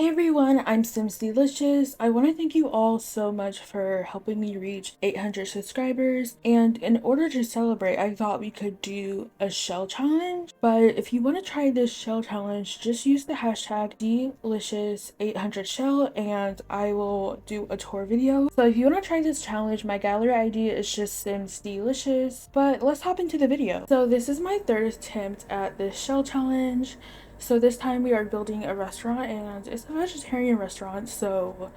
Hey everyone, I'm simsdeelicious. I want to thank you all so much for helping me reach 800 subscribers. And in order to celebrate, I thought we could do a shell challenge. But if you want to try this shell challenge, just use the hashtag delicious800shell and I will do a tour video. So if you want to try this challenge, my gallery ID is just simsdeelicious. But let's hop into the video. So this is my third attempt at this shell challenge. So this time we are building a restaurant and it's a vegetarian restaurant, so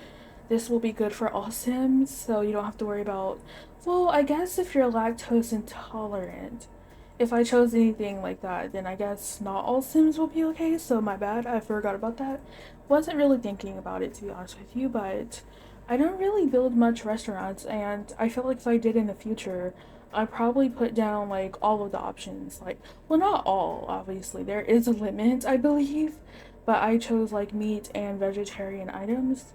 this will be good for all Sims, so you don't have to worry about, well, I guess if you're lactose intolerant. If I chose anything like that, then I guess not all Sims will be okay, so my bad, I forgot about that. Wasn't really thinking about it, to be honest with you, but I don't really build much restaurants, and I feel like if I did in the future, I probably put down like all of the options. Like, well, not all, obviously. There is a limit, I believe, but I chose like meat and vegetarian items.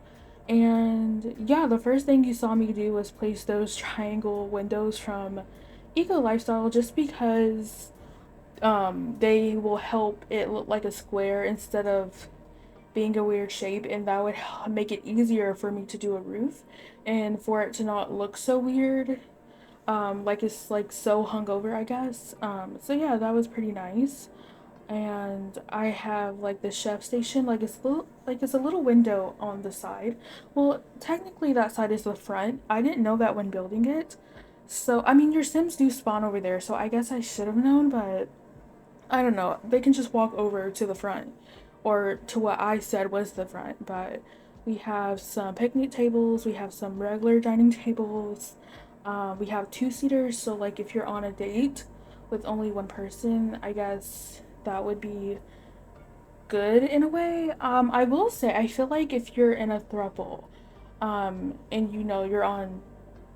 And yeah, the first thing you saw me do was place those triangle windows from Eco Lifestyle just because they will help it look like a square instead of being a weird shape, and that would make it easier for me to do a roof and for it to not look so weird, like it's like so hungover, I guess. So yeah, that was pretty nice. And I have like the chef station, like it's a little window on the side. Well, technically that side is the front. I didn't know that when building it. So I mean, your Sims do spawn over there, so I guess I should have known, but I don't know. They can just walk over to the front or to what I said was the front, but we have some picnic tables, we have some regular dining tables, we have two-seaters, so like if you're on a date with only one person, I guess that would be good in a way. I will say, I feel like if you're in a throuple, and you know you're on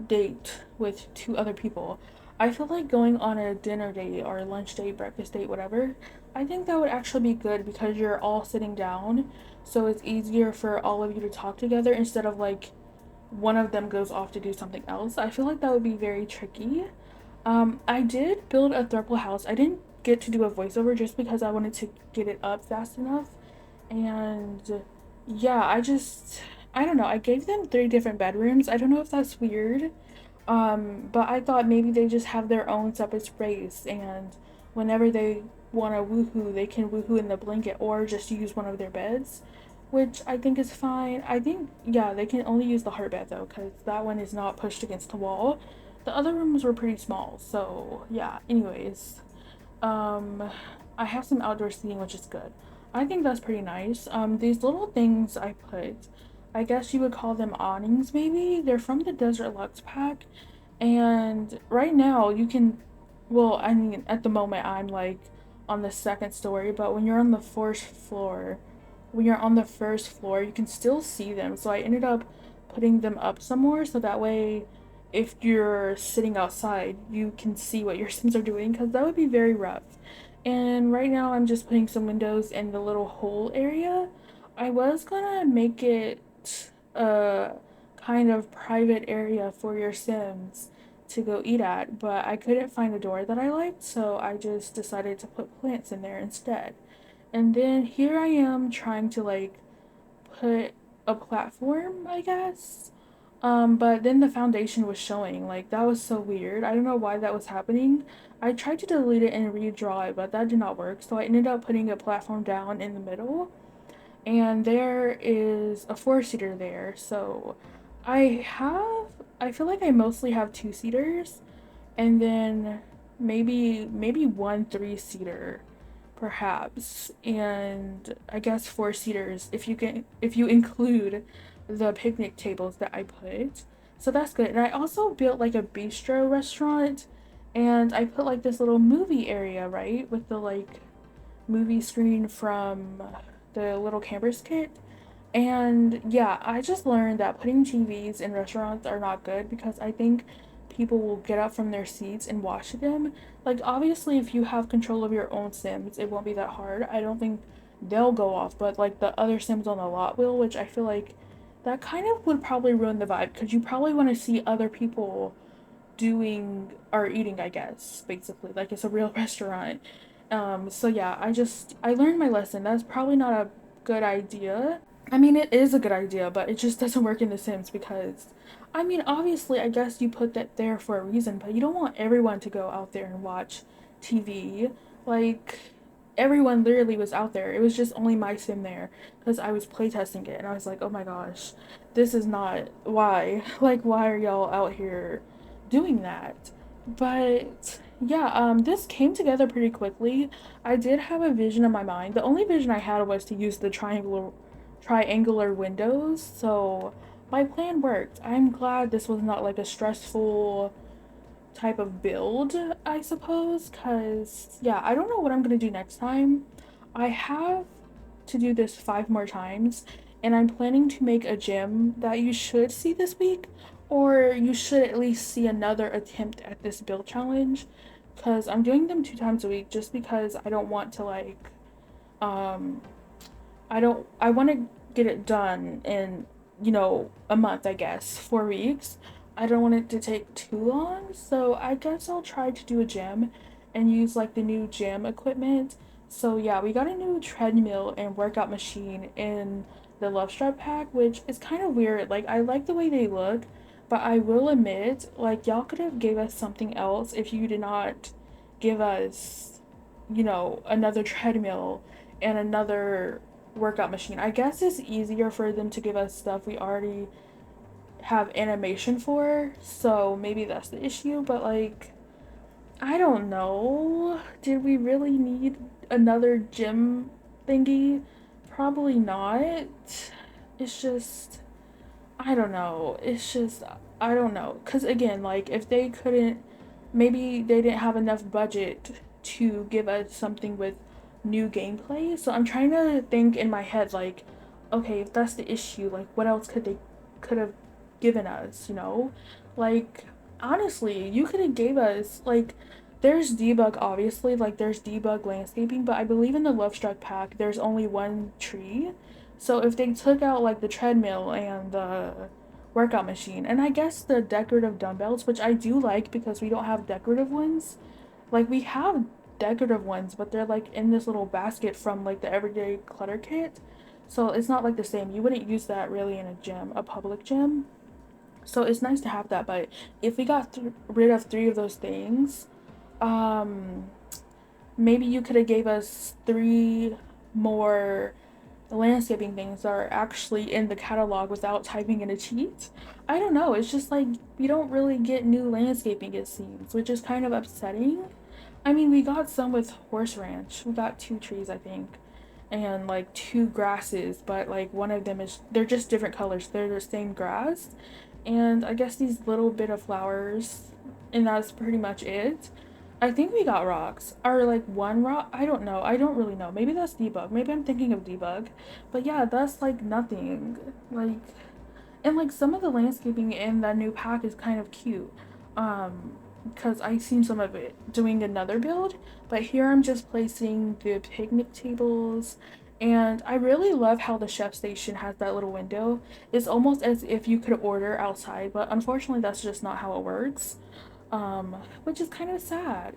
date with two other people, I feel like going on a dinner date or lunch date, breakfast date, whatever, I think that would actually be good because you're all sitting down, so it's easier for all of you to talk together instead of like one of them goes off to do something else. I feel like that would be very tricky. I did build a throuple house. I didn't get to do a voiceover just because I wanted to get it up fast enough. And yeah, I don't know. I gave them three different bedrooms. I don't know if that's weird. But I thought maybe they just have their own separate space, and whenever they want to woohoo, they can woohoo in the blanket or just use one of their beds, which I think is fine. I think, yeah, they can only use the heart bed though, because that one is not pushed against the wall. The other rooms were pretty small, so yeah, anyways. Um, I have some outdoor seating, which is good. I think that's pretty nice. These little things I put, I guess you would call them awnings maybe. They're from the Desert Lux pack. And right now you can, well, I mean, at the moment I'm like on the second story, but when you're on the fourth floor, when you're on the first floor, you can still see them. So I ended up putting them up some more so that way if you're sitting outside, you can see what your Sims are doing because that would be very rough. And right now I'm just putting some windows in the little hole area. I was gonna make it a kind of private area for your Sims to go eat at, but I couldn't find a door that I liked, so I just decided to put plants in there instead. And then here I am trying to like put a platform, I guess. But then the foundation was showing. Like that was so weird. I don't know why that was happening. I tried to delete it and redraw it, but that did not work. So I ended up putting a platform down in the middle. And there is a four-seater there. So I have I feel like I mostly have two-seaters and then maybe one three-seater perhaps, and I guess four-seaters if you include the picnic tables that I put. So that's good. And I also built like a bistro restaurant, and I put like this little movie area, right, with the like movie screen from the little campers kit. And yeah, I just learned that putting TVs in restaurants are not good because I think people will get up from their seats and watch them. Like, obviously, if you have control of your own Sims, it won't be that hard. I don't think they'll go off, but like the other Sims on the lot will, which I feel like that kind of would probably ruin the vibe because you probably want to see other people doing or eating, I guess, basically. Like, it's a real restaurant. So yeah, I learned my lesson. That's probably not a good idea. I mean, it is a good idea, but it just doesn't work in The Sims because, I mean, obviously, I guess you put that there for a reason, but you don't want everyone to go out there and watch TV. Like, everyone literally was out there. It was just only my sim there because I was playtesting it and I was like, oh my gosh, this is not why. Like, why are y'all out here doing that? But yeah, this came together pretty quickly. I did have a vision in my mind. The only vision I had was to use the triangular windows, so my plan worked. I'm glad this was not like a stressful type of build, I suppose, because yeah, I don't know what I'm gonna do next time. I have to do this 5 more times, and I'm planning to make a gym that you should see this week, or you should at least see another attempt at this build challenge, because I'm doing them 2 times a week just because I don't want to um I want to get it done in, a month, I guess, 4 weeks. I don't want it to take too long, so I guess I'll try to do a gym and use like the new gym equipment. So yeah, we got a new treadmill and workout machine in the Love Strap pack, which is kind of weird. Like, I like the way they look, but I will admit, like, y'all could have gave us something else if you did not give us, another treadmill and another workout machine. I guess it's easier for them to give us stuff we already have animation for, so maybe that's the issue, but like, I don't know. Did we really need another gym thingy? Probably not. It's just, I don't know. It's just, I don't know. Because again, like, if they couldn't, maybe they didn't have enough budget to give us something with new gameplay. So I'm trying to think in my head, like, okay, if that's the issue, like, what else could have given us, Like, honestly, you could have gave us, like, there's debug, obviously, like, there's debug landscaping, but I believe in the Love Struck pack, there's only one tree. So if they took out like the treadmill and the workout machine, and I guess the decorative dumbbells, which I do like because we don't have decorative ones. Like, we have decorative ones, but they're like in this little basket from like the everyday clutter kit. So it's not like the same. You wouldn't use that really in a gym, a public gym. So it's nice to have that, but if we got rid of 3 of those things, um maybe you could have gave us 3 more landscaping things that are actually in the catalog without typing in a cheat. I don't know, it's just like we don't really get new landscaping, it seems, which is kind of upsetting. I mean, we got some with Horse Ranch. We got 2 trees, I think, and like 2 grasses, but like one of them is, they're just different colors. They're the same grass. And I guess these little bit of flowers, and that's pretty much it. I think we got rocks. Or like 1 rock. I don't know. I don't really know. Maybe that's debug. Maybe I'm thinking of debug. But yeah, that's like nothing. Like, and like some of the landscaping in that new pack is kind of cute. Because I've seen some of it doing another build, but here I'm just placing the picnic tables, and I really love how the chef station has that little window. It's almost as if you could order outside, but unfortunately that's just not how it works. Which is kind of sad,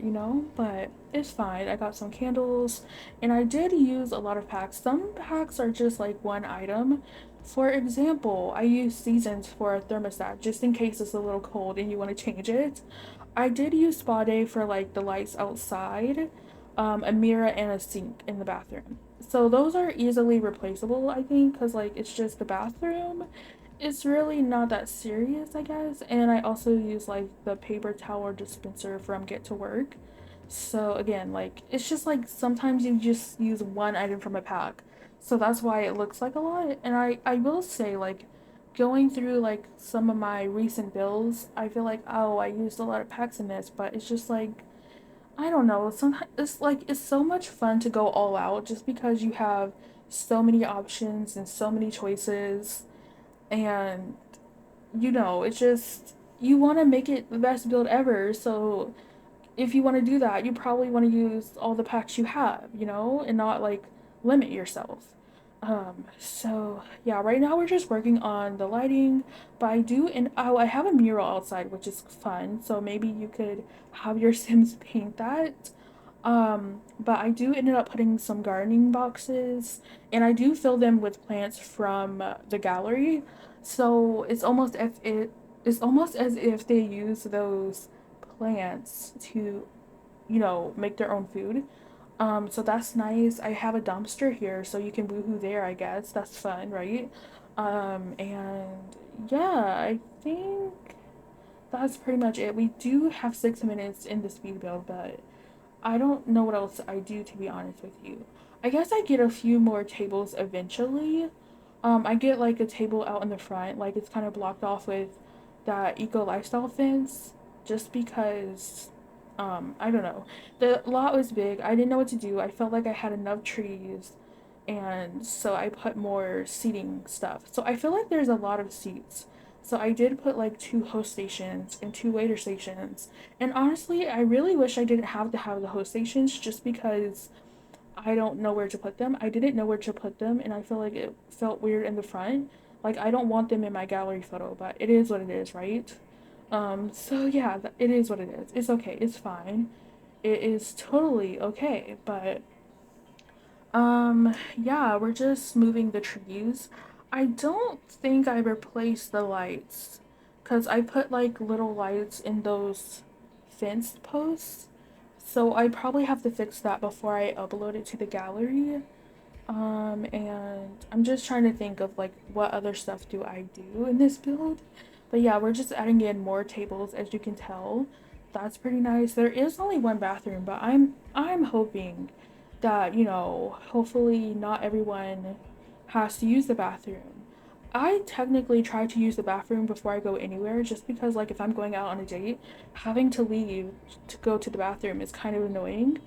but it's fine. I got some candles, and I did use a lot of packs. Some packs are just like one item. For example, I use seasons for a thermostat just in case it's a little cold and you want to change it. I did use spa day for like the lights outside, a mirror, and a sink in the bathroom. So those are easily replaceable, I think, because like it's just the bathroom. It's really not that serious, I guess. And I also use like the paper towel dispenser from Get to Work. So again, like, it's just like sometimes you just use one item from a pack. So that's why it looks like a lot. And I will say, like, going through like some of my recent builds, I feel like, oh, I used a lot of packs in this, but it's just like, I don't know. Sometimes it's like it's so much fun to go all out just because you have so many options and so many choices, and it's just, you want to make it the best build ever. So if you want to do that, you probably want to use all the packs you have, and not like limit yourself. So yeah, right now we're just working on the lighting, but I have a mural outside, which is fun. So maybe you could have your Sims paint that. But I do ended up putting some gardening boxes, and I do fill them with plants from the gallery. So it's almost as if they use those plants to, make their own food. So that's nice. I have a dumpster here, so you can boohoo there, I guess. That's fun, right? And yeah, I think that's pretty much it. We do have 6 minutes in the speed build, but I don't know what else I do, to be honest with you. I guess I get a few more tables eventually. I get like a table out in the front, like it's kind of blocked off with that eco lifestyle fence, just because, I don't know. The lot was big. I didn't know what to do. I felt like I had enough trees, and so I put more seating stuff. So I feel like there's a lot of seats. So I did put like two host stations and two waiter stations. And honestly, I really wish I didn't have to have the host stations just because I don't know where to put them. I didn't know where to put them, and I feel like it felt weird in the front. Like I don't want them in my gallery photo, but it is what it is, right? So yeah, it is what it is. It's okay. It's fine. It is totally okay, but yeah, we're just moving the trees. I don't think I replaced the lights because I put like little lights in those fence posts. So I probably have to fix that before I upload it to the gallery. And I'm just trying to think of like what other stuff do I do in this build. But yeah, we're just adding in more tables as you can tell. That's pretty nice. There is only one bathroom, but I'm hoping that, hopefully not everyone has to use the bathroom. I technically try to use the bathroom before I go anywhere just because like if I'm going out on a date, having to leave to go to the bathroom is kind of annoying.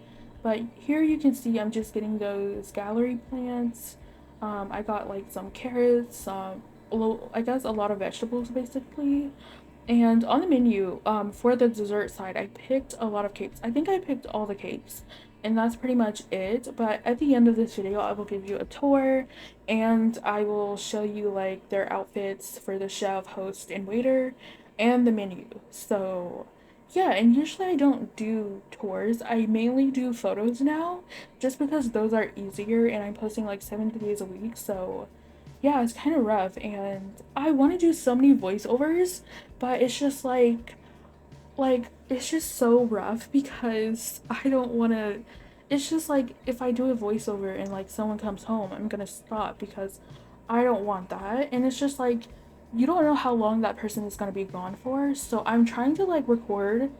But here you can see I'm just getting those gallery plants. I got like some carrots, I guess a lot of vegetables basically. And on the menu, for the dessert side, I picked a lot of cakes. I think I picked all the cakes, and that's pretty much it. But at the end of this video, I will give you a tour, and I will show you like their outfits for the chef, host, and waiter, and the menu. So, yeah, and usually I don't do tours. I mainly do photos now, just because those are easier, and I'm posting like 7 days a week, so yeah, it's kind of rough, and I want to do so many voiceovers, but it's just like it's just so rough because I don't want to. It's just like if I do a voiceover and like someone comes home, I'm gonna stop because I don't want that, and it's just like you don't know how long that person is gonna be gone for, so I'm trying to like record.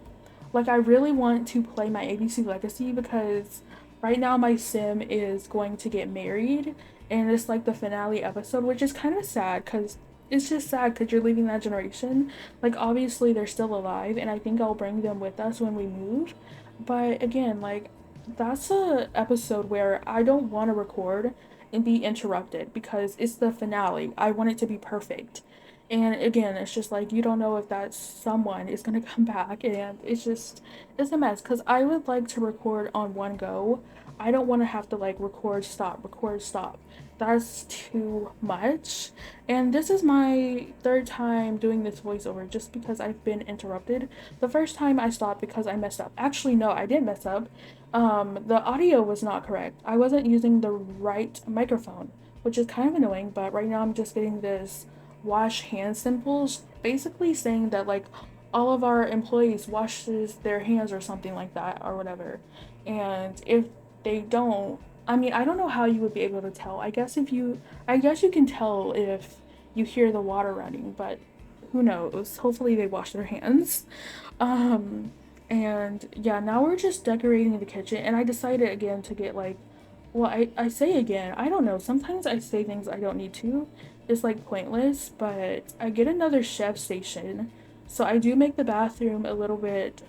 Like, I really want to play my ABC Legacy because right now my sim is going to get married, and it's like the finale episode, which is kind of sad because it's just sad because you're leaving that generation. Like, obviously, they're still alive, and I think I'll bring them with us when we move. But again, like, that's a episode where I don't want to record and be interrupted because it's the finale. I want it to be perfect. And again, it's just like you don't know if that someone is gonna come back, and it's a mess. Cause I would like to record on one go. I don't want to have to like record, stop, record, stop. That's too much. And this is my third time doing this voiceover just because I've been interrupted. The first time I stopped because I messed up. Actually, no, I didn't mess up. The audio was not correct. I wasn't using the right microphone, which is kind of annoying. But right now I'm just getting this wash hand symbols, basically saying that like all of our employees washes their hands or something like that or whatever. And if they don't, I mean, I don't know how you would be able to tell. I guess you can tell if you hear the water running, but who knows? Hopefully they wash their hands. Um, and yeah, now we're just decorating the kitchen, and I decided again to get like, well, I say again, I don't know. Sometimes I say things I don't need to. It's like pointless, but I get another chef station. So I do make the bathroom a little bit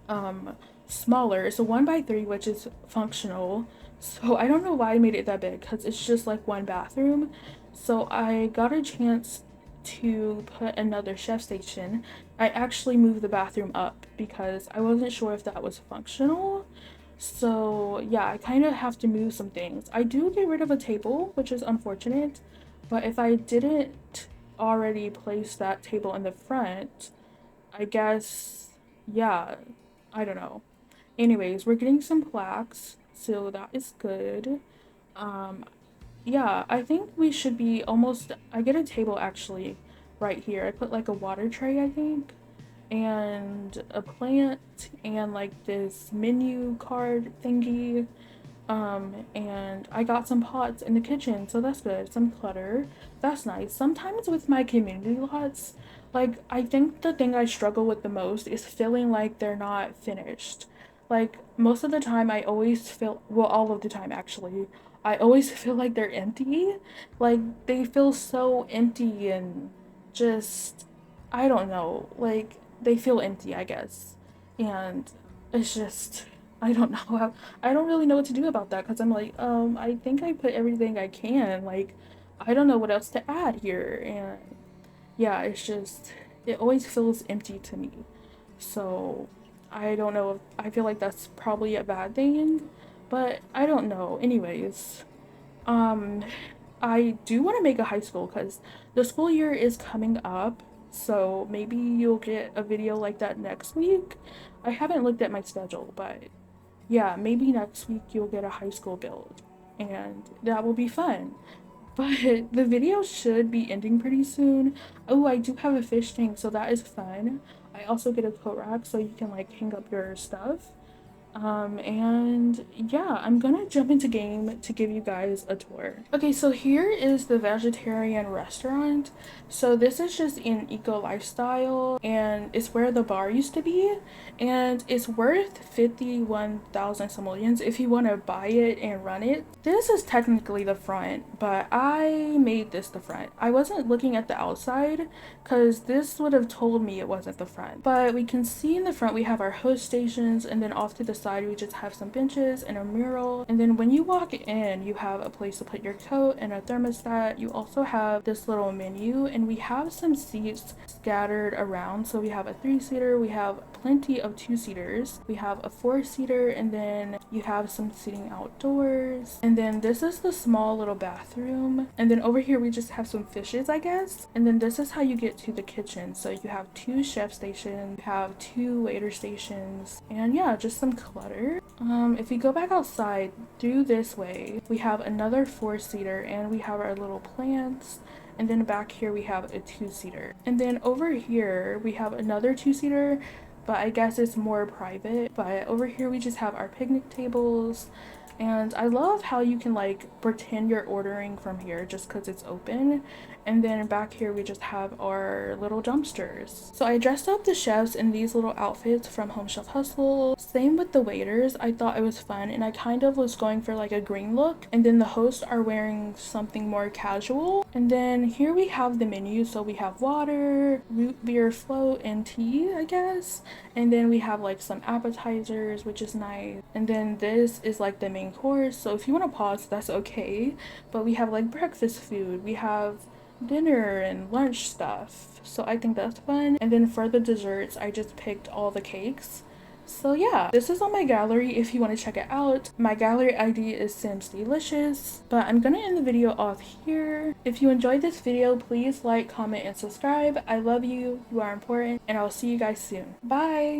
um smaller. It's a 1 by 3, which is functional. So I don't know why I made it that big because it's just like one bathroom. So I got a chance to put another chef station. I actually moved the bathroom up because I wasn't sure if that was functional. So yeah, I kind of have to move some things. I do get rid of a table, which is unfortunate, but if I didn't already place that table in the front, I guess, yeah, I don't know. Anyways, we're getting some plaques, so that is good. Um, yeah, I think we should be almost, I get a table actually right here. I put like a water tray, I think, and a plant and like this menu card thingy. And I got some pots in the kitchen, so that's good. Some clutter. That's nice. Sometimes with my community lots, like I think the thing I struggle with the most is feeling like they're not finished. Like most of the time I always feel, well, all of the time actually, I always feel like they're empty. Like they feel so empty and just I don't know, like they feel empty, I guess. And it's just I don't know how I don't really know what to do about that because I'm like, I think I put everything I can. Like, I don't know what else to add here. And yeah, it's just, it always feels empty to me. So I don't know if I feel like that's probably a bad thing, but I don't know. Anyways, um, I do want to make a high school because the school year is coming up. So maybe you'll get a video like that next week. I haven't looked at my schedule, but yeah, maybe next week you'll get a high school build and that will be fun. But the video should be ending pretty soon. Oh, I do have a fish tank, so that is fun. I also get a coat rack so you can like hang up your stuff. And yeah, I'm gonna jump into game to give you guys a tour. Okay, so here is the vegetarian restaurant. So this is just in eco lifestyle and it's where the bar used to be, and it's worth 51,000 simoleons if you want to buy it and run it. This is technically the front, but I made this the front. I wasn't looking at the outside because this would have told me it wasn't the front. But we can see in the front we have our host stations, and then off to the side we just have some benches and a mural. And then when you walk in, you have a place to put your coat and a thermostat. You also have this little menu, and we have some seats scattered around. So we have a 3-seater, we have plenty of 2-seaters, we have a 4-seater, and then you have some seating outdoors. And then this is the small little bathroom. And then over here we just have some fishes, I guess. And then this is how you get to the kitchen. So you have 2 chef stations, you have 2 waiter stations, and yeah, just some clutter. If we go back outside through this way, we have another 4-seater and we have our little plants. And then back here we have a 2-seater. And then over here we have another 2-seater, but I guess it's more private. But over here we just have our picnic tables. And I love how you can like pretend you're ordering from here just because it's open. And then back here we just have our little dumpsters. So I dressed up the chefs in these little outfits from Home Chef Hustle. Same with the waiters. I thought it was fun and I kind of was going for like a green look. And then the hosts are wearing something more casual. And then here we have the menu. So we have water, root beer float, and tea, I guess. And then we have like some appetizers, which is nice. And then this is like the main course. So if you want to pause, that's okay. But we have like breakfast food. We have dinner and lunch stuff, so I think that's fun. And then for the desserts I just picked all the cakes. So yeah, this is on my gallery if you want to check it out. My gallery ID is simsdeelicious, but I'm gonna end the video off here. If you enjoyed this video, please like, comment, and subscribe. I love you, you are important, and I'll see you guys soon. Bye.